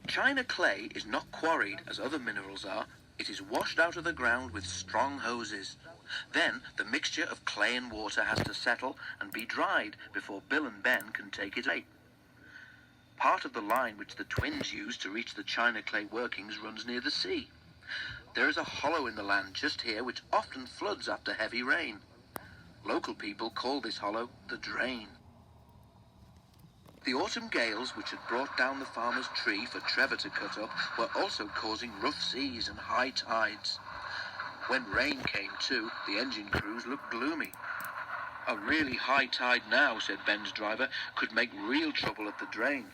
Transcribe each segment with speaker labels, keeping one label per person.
Speaker 1: China clay is not quarried as other minerals are. It is washed out of the ground with strong hoses. Then the mixture of clay and water has to settle and be dried before Bill and Ben can take it away. Part of the line which the twins use to reach the China clay workings runs near the sea. There is a hollow in the land just here which often floods after heavy rain. Local people call this hollow the drain. The autumn gales which had brought down the farmer's tree for Trevor to cut up were also causing rough seas and high tides. When rain came too, the engine crews looked gloomy. A really high tide now, said Ben's driver, could make real trouble at the drain.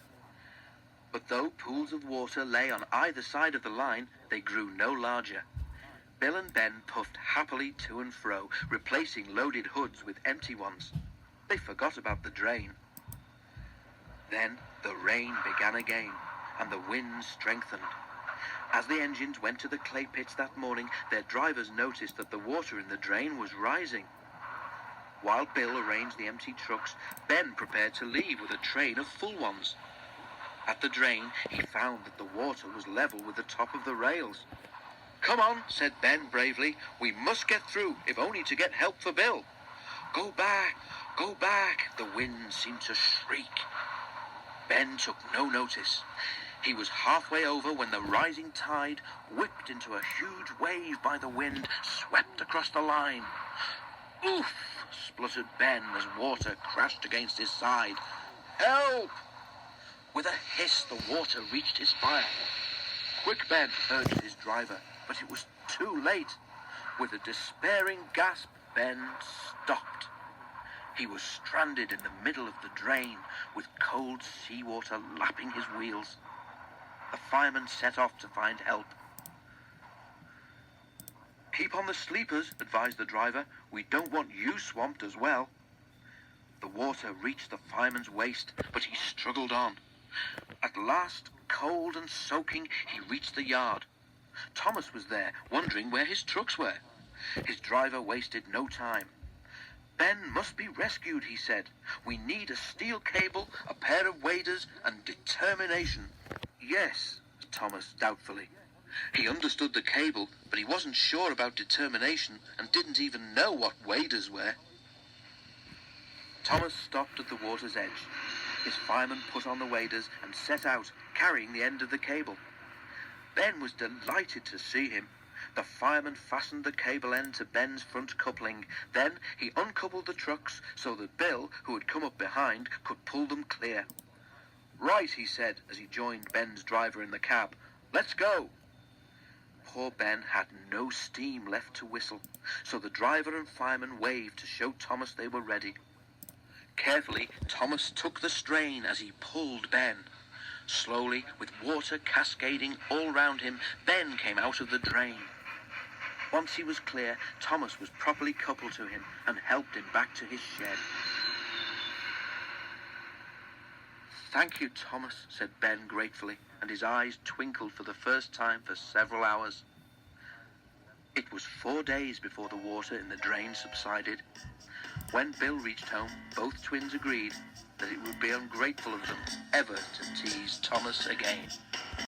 Speaker 1: But though pools of water lay on either side of the line, they grew no larger. Bill and Ben puffed happily to and fro, replacing loaded hoods with empty ones. They forgot about the drain. Then the rain began again, and the wind strengthened. As the engines went to the clay pits that morning, their drivers noticed that the water in the drain was rising. While Bill arranged the empty trucks, Ben prepared to leave with a train of full ones. At the drain, he found that the water was level with the top of the rails. "Come on," said Ben bravely. "We must get through, if only to get help for Bill." Go back," the wind seemed to shriek. Ben took no notice. He was halfway over when the rising tide, whipped into a huge wave by the wind, swept across the line. "Oof!" spluttered Ben as water crashed against his side. "Help!" With a hiss, the water reached his fire. "Quick, Ben," urged his driver, but it was too late. With a despairing gasp, Ben stopped. He was stranded in the middle of the drain, with cold seawater lapping his wheels. The fireman set off to find help. "Keep on the sleepers," advised the driver. "We don't want you swamped as well." The water reached the fireman's waist, but he struggled on. At last, cold and soaking, he reached the yard. Thomas was there, wondering where his trucks were. His driver wasted no time. "Ben must be rescued," he said. "We need a steel cable, a pair of waders, and determination." "Yes," Thomas doubtfully. He understood the cable, but he wasn't sure about determination and didn't even know what waders were. Thomas stopped at the water's edge. His fireman put on the waders and set out, carrying the end of the cable. Ben was delighted to see him. The fireman fastened the cable end to Ben's front coupling. Then he uncoupled the trucks so that Bill, who had come up behind, could pull them clear. "Right," he said as he joined Ben's driver in the cab. "Let's go." Poor Ben had no steam left to whistle, so the driver and fireman waved to show Thomas they were ready. Carefully, Thomas took the strain as he pulled Ben. Slowly, with water cascading all round him, Ben came out of the drain. Once he was clear, Thomas was properly coupled to him and helped him back to his shed. "Thank you, Thomas," said Ben gratefully, and his eyes twinkled for the first time for several hours. It was 4 days before the water in the drain subsided. When Bill reached home, both twins agreed that it would be ungrateful of them ever to tease Thomas again.